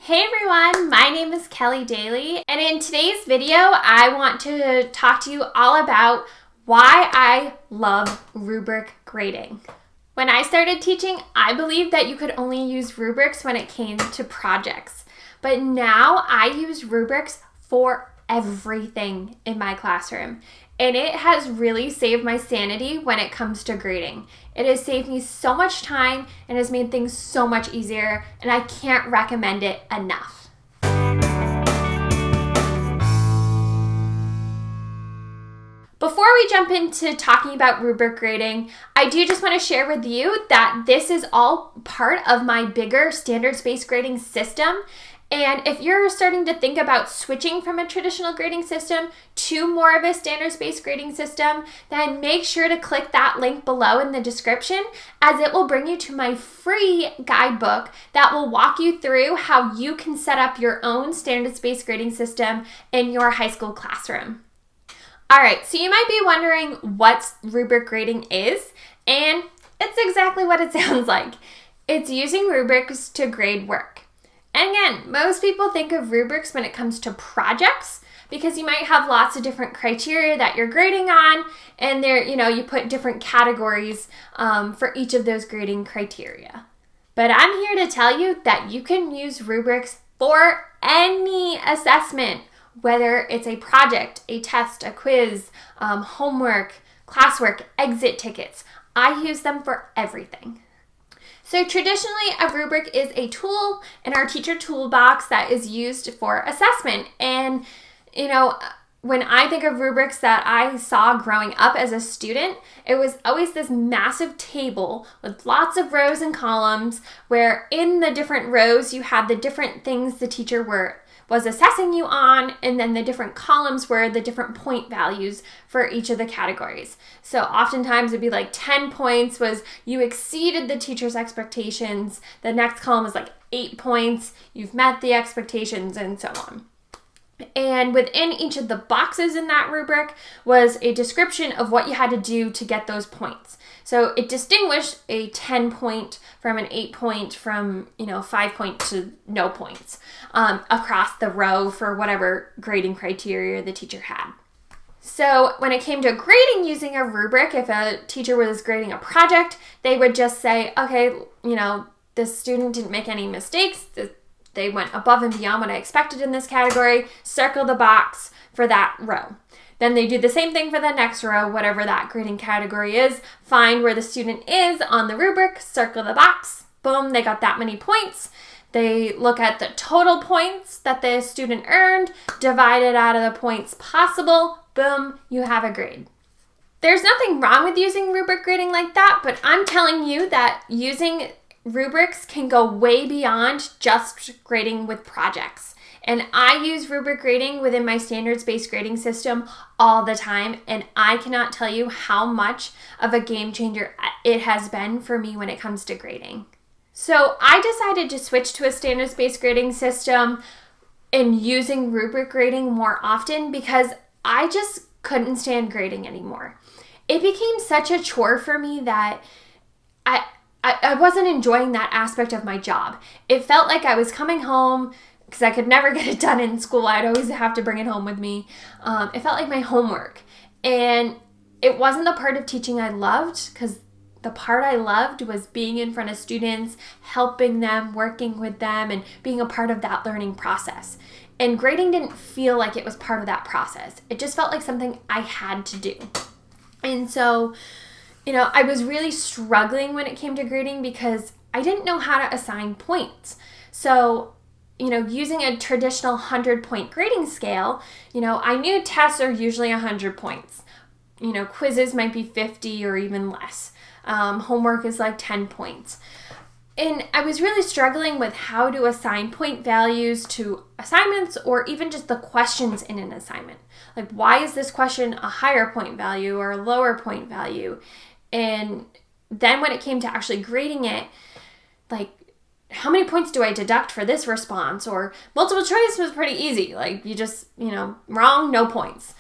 Hey everyone, my name is Kelly Daly, and in today's video, I want to talk to you all about why I love rubric grading. When I started teaching, I believed that you could only use rubrics when it came to projects, but now I use rubrics for everything in my classroom. And it has really saved my sanity when it comes to grading. It has saved me so much time and has made things so much easier, and I can't recommend it enough. Before we jump into talking about rubric grading, I do just want to share with you that this is all part of my bigger standards-based grading system. And if you're starting to think about switching from a traditional grading system to more of a standards-based grading system, then make sure to click that link below in the description, as it will bring you to my free guidebook that will walk you through how you can set up your own standards-based grading system in your high school classroom. All right, so you might be wondering what rubric grading is, and it's exactly what it sounds like. It's using rubrics to grade work. And again, most people think of rubrics when it comes to projects because you might have lots of different criteria that you're grading on, and there, you put different categories for each of those grading criteria. But I'm here to tell you that you can use rubrics for any assessment, whether it's a project, a test, a quiz, homework, classwork, exit tickets. I use them for everything. So traditionally, a rubric is a tool in our teacher toolbox that is used for assessment. And, when I think of rubrics that I saw growing up as a student, it was always this massive table with lots of rows and columns where in the different rows you had the different things the teacher was assessing you on, and then the different columns were the different point values for each of the categories. So oftentimes it'd be like 10 points was you exceeded the teacher's expectations. The next column is like 8 points, you've met the expectations, and so on. And within each of the boxes in that rubric was a description of what you had to do to get those points. So it distinguished a 10 point from an 8 point from, 5 point to no points across the row for whatever grading criteria the teacher had. So when it came to grading using a rubric, if a teacher was grading a project, they would just say, okay, this student didn't make any mistakes. They went above and beyond what I expected in this category. Circle the box for that row. Then they do the same thing for the next row, whatever that grading category is. Find where the student is on the rubric, circle the box. Boom, they got that many points. They look at the total points that the student earned, divide it out of the points possible. Boom, you have a grade. There's nothing wrong with using rubric grading like that, but I'm telling you that using rubrics can go way beyond just grading with projects. And I use rubric grading within my standards-based grading system all the time, and I cannot tell you how much of a game changer it has been for me when it comes to grading. So I decided to switch to a standards-based grading system and using rubric grading more often because I just couldn't stand grading anymore. It became such a chore for me that I wasn't enjoying that aspect of my job. It felt like I was coming home because I could never get it done in school. I'd always have to bring it home with me. It felt like my homework. And it wasn't the part of teaching I loved, because the part I loved was being in front of students, helping them, working with them, and being a part of that learning process. And grading didn't feel like it was part of that process. It just felt like something I had to do. And so I was really struggling when it came to grading because I didn't know how to assign points. So, using a traditional 100-point grading scale, I knew tests are usually 100 points. Quizzes might be 50 or even less. Homework is like 10 points. And I was really struggling with how to assign point values to assignments or even just the questions in an assignment. Like, why is this question a higher point value or a lower point value? And then when it came to actually grading it, like, how many points do I deduct for this response? Or multiple choice was pretty easy. Like, you just, wrong, no points.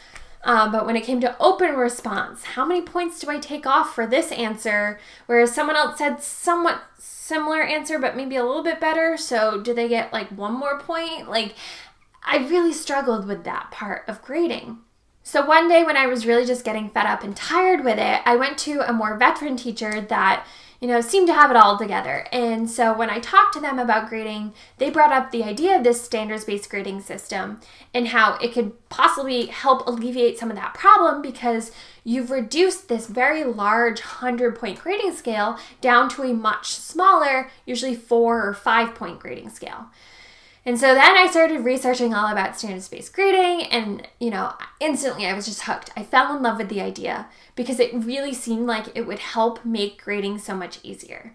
But when it came to open response, how many points do I take off for this answer? Whereas someone else said somewhat similar answer, but maybe a little bit better. So do they get like one more point? Like, I really struggled with that part of grading. So one day when I was really just getting fed up and tired with it, I went to a more veteran teacher that, seemed to have it all together. And so when I talked to them about grading, they brought up the idea of this standards-based grading system and how it could possibly help alleviate some of that problem because you've reduced this very large 100-point grading scale down to a much smaller, usually 4 or 5-point grading scale. And so then I started researching all about standards-based grading and, instantly I was just hooked. I fell in love with the idea because it really seemed like it would help make grading so much easier.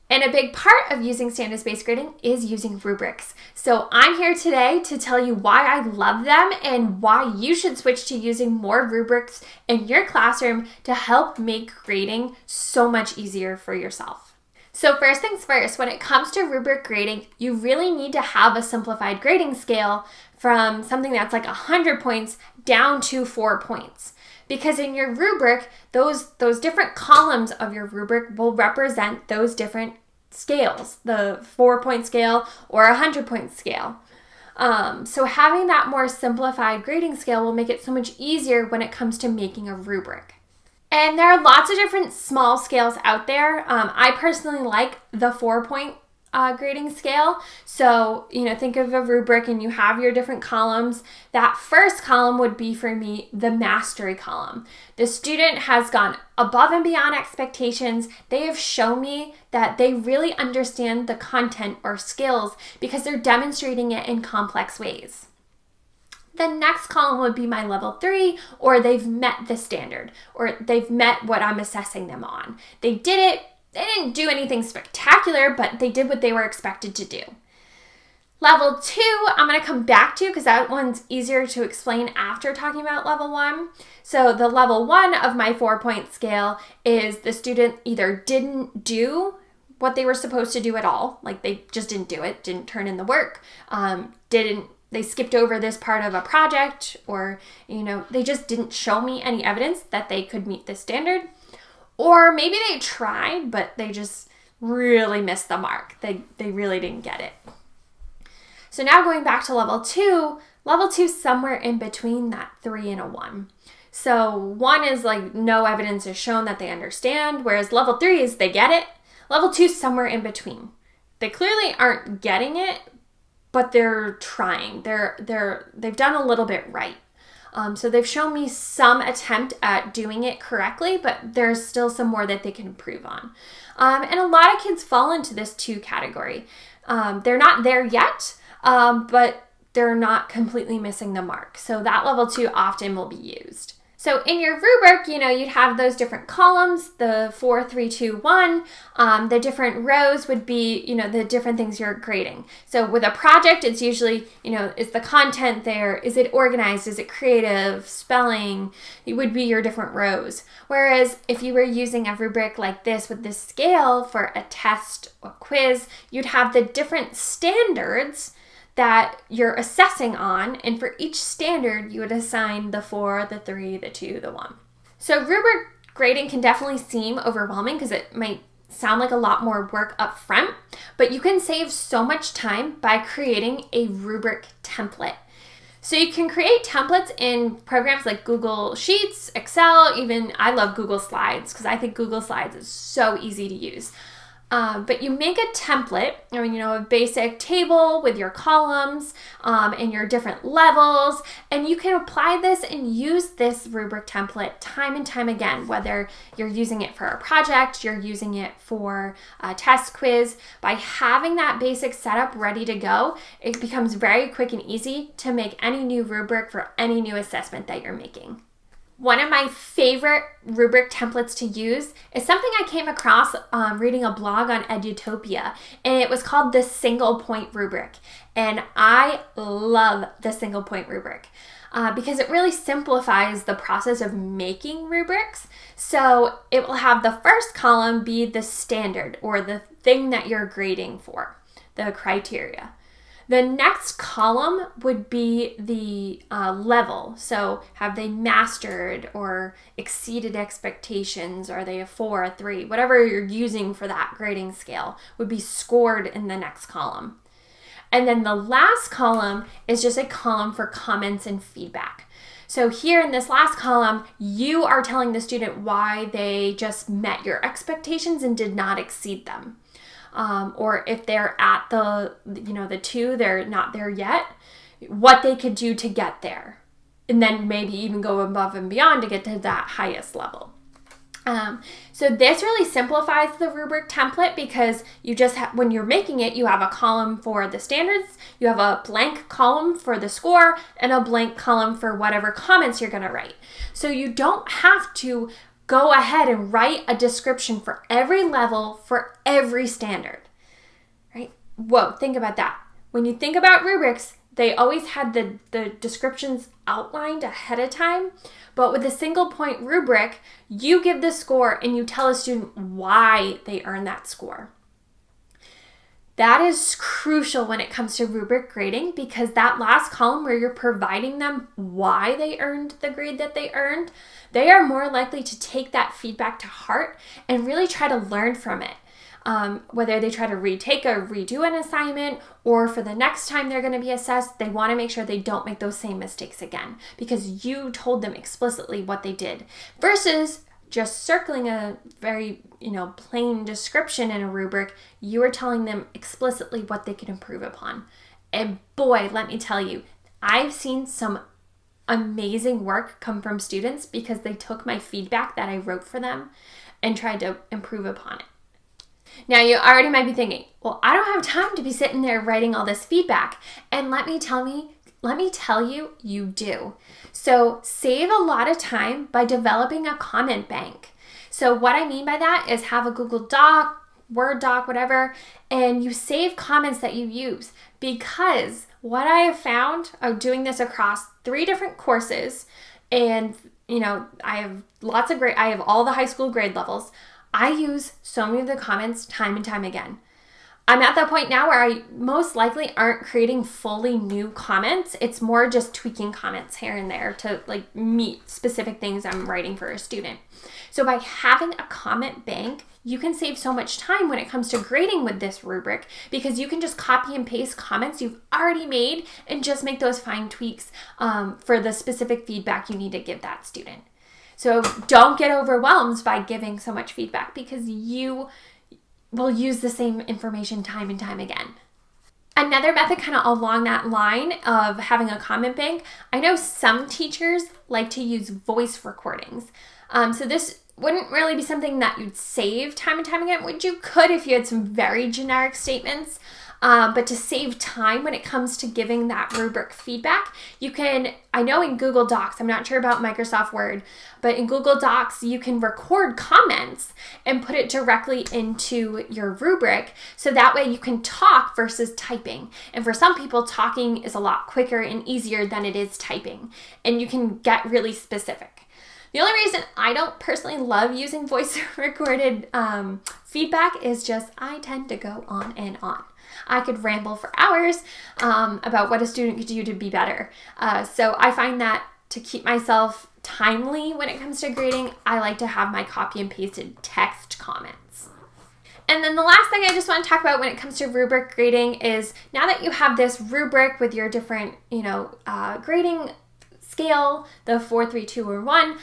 And a big part of using standards-based grading is using rubrics. So I'm here today to tell you why I love them and why you should switch to using more rubrics in your classroom to help make grading so much easier for yourself. So first things first, when it comes to rubric grading, you really need to have a simplified grading scale from something that's like 100 points down to 4 points. Because in your rubric, those different columns of your rubric will represent those different scales, the 4-point scale or a 100-point scale. So having that more simplified grading scale will make it so much easier when it comes to making a rubric. And there are lots of different small scales out there. I personally like the 4-point grading scale. So, think of a rubric and you have your different columns. That first column would be for me the mastery column. The student has gone above and beyond expectations. They have shown me that they really understand the content or skills because they're demonstrating it in complex ways. The next column would be my level 3, or they've met the standard, or they've met what I'm assessing them on. They did it. They didn't do anything spectacular, but they did what they were expected to do. Level 2, I'm going to come back to because that one's easier to explain after talking about level 1. So the level 1 of my 4-point scale is the student either didn't do what they were supposed to do at all, like they just didn't do it, didn't turn in the work, they skipped over this part of a project, or, they just didn't show me any evidence that they could meet this standard. Or maybe they tried, but they just really missed the mark. They really didn't get it. So now going back to level 2 is somewhere in between that 3 and a 1. So 1 is like no evidence is shown that they understand, whereas level 3 is they get it. Level 2 is somewhere in between. They clearly aren't getting it, but they're trying. They've done a little bit right. So they've shown me some attempt at doing it correctly, but there's still some more that they can improve on. And a lot of kids fall into this 2 category. They're not there yet, but they're not completely missing the mark. So that level 2 often will be used. So in your rubric, you'd have those different columns, the 4, 3, 2, 1. The different rows would be, the different things you're grading. So with a project, it's usually, is the content there? Is it organized? Is it creative? Spelling? It would be your different rows. Whereas if you were using a rubric like this with this scale for a test or quiz, you'd have the different standards that you're assessing on, and for each standard you would assign the 4, the 3, the 2, the 1. So rubric grading can definitely seem overwhelming because it might sound like a lot more work up front, but you can save so much time by creating a rubric template. So you can create templates in programs like Google Sheets, Excel, even I love Google Slides because I think Google Slides is so easy to use. But you make a template, a basic table with your columns and your different levels, and you can apply this and use this rubric template time and time again, whether you're using it for a project, you're using it for a test quiz. By having that basic setup ready to go, it becomes very quick and easy to make any new rubric for any new assessment that you're making. One of my favorite rubric templates to use is something I came across reading a blog on Edutopia, and it was called the single point rubric. And I love the single point rubric because it really simplifies the process of making rubrics. So it will have the first column be the standard or the thing that you're grading for, the criteria. The next column would be the level. So have they mastered or exceeded expectations? Are they a 4, a 3? Whatever you're using for that grading scale would be scored in the next column. And then the last column is just a column for comments and feedback. So here in this last column, you are telling the student why they just met your expectations and did not exceed them. Or if they're at the 2, they're not there yet, what they could do to get there. And then maybe even go above and beyond to get to that highest level. So this really simplifies the rubric template because you just when you're making it, you have a column for the standards, you have a blank column for the score, and a blank column for whatever comments you're going to write. So you don't have to go ahead and write a description for every level for every standard, right? Whoa, think about that. When you think about rubrics, they always had the descriptions outlined ahead of time, but with a single point rubric, you give the score and you tell a student why they earned that score. That is crucial when it comes to rubric grading because that last column where you're providing them why they earned the grade that they earned, they are more likely to take that feedback to heart and really try to learn from it. Whether they try to redo an assignment, or for the next time they're going to be assessed, they want to make sure they don't make those same mistakes again because you told them explicitly what they did versus just circling a very, plain description in a rubric. You are telling them explicitly what they can improve upon. And boy, let me tell you, I've seen some amazing work come from students because they took my feedback that I wrote for them and tried to improve upon it. Now, you already might be thinking, well, I don't have time to be sitting there writing all this feedback. And let me tell you, you do. So save a lot of time by developing a comment bank. So what I mean by that is have a Google Doc, Word doc, whatever, and you save comments that you use. Because what I have found of doing this across 3 different courses, and I have all the high school grade levels. I use so many of the comments time and time again. I'm at that point now where I most likely aren't creating fully new comments. It's more just tweaking comments here and there to meet specific things I'm writing for a student. So by having a comment bank, you can save so much time when it comes to grading with this rubric because you can just copy and paste comments you've already made and just make those fine tweaks for the specific feedback you need to give that student. So don't get overwhelmed by giving so much feedback because you will use the same information time and time again. Another method kind of along that line of having a comment bank, I know some teachers like to use voice recordings. So this wouldn't really be something that you'd save time and time again, which you could if you had some very generic statements. But to save time when it comes to giving that rubric feedback, you can, I know in Google Docs, I'm not sure about Microsoft Word, but in Google Docs, you can record comments and put it directly into your rubric. So that way you can talk versus typing. And for some people, talking is a lot quicker and easier than it is typing. And you can get really specific. The only reason I don't personally love using voice recorded feedback is just I tend to go on and on. I could ramble for hours about what a student could do to be better. So I find that to keep myself timely when it comes to grading, I like to have my copy and pasted text comments. And then the last thing I just want to talk about when it comes to rubric grading is now that you have this rubric with your different, grading scale, the 4, 3, 2, or 1,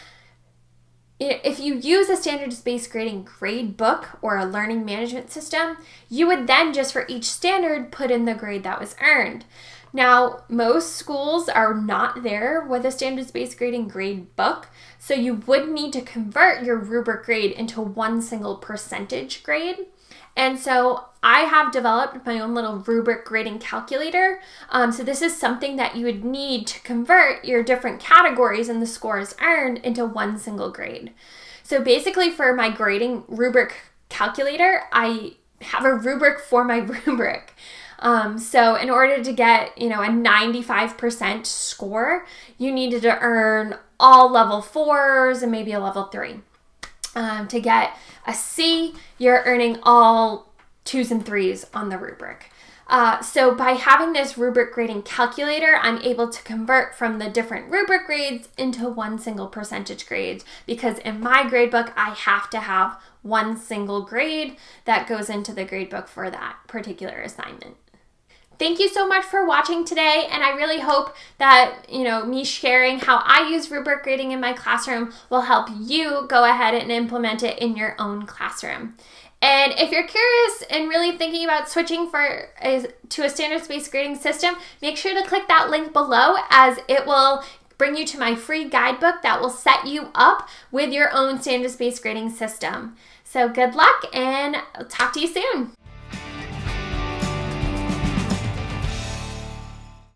if you use a standards-based grading grade book or a learning management system, you would then just for each standard put in the grade that was earned. Now, most schools are not there with a standards-based grading grade book, so you would need to convert your rubric grade into one single percentage grade. And so I have developed my own little rubric grading calculator. So this is something that you would need to convert your different categories and the scores earned into one single grade. So basically for my grading rubric calculator, I have a rubric for my rubric. So in order to get, a 95% score, you needed to earn all level 4s and maybe a level 3. To get a C, you're earning all 2s and 3s on the rubric. So by having this rubric grading calculator, I'm able to convert from the different rubric grades into one single percentage grade, because in my gradebook, I have to have one single grade that goes into the gradebook for that particular assignment. Thank you so much for watching today, and I really hope that, me sharing how I use rubric grading in my classroom will help you go ahead and implement it in your own classroom. And if you're curious and really thinking about switching to a standards-based grading system, make sure to click that link below, as it will bring you to my free guidebook that will set you up with your own standards-based grading system. So good luck, and I'll talk to you soon.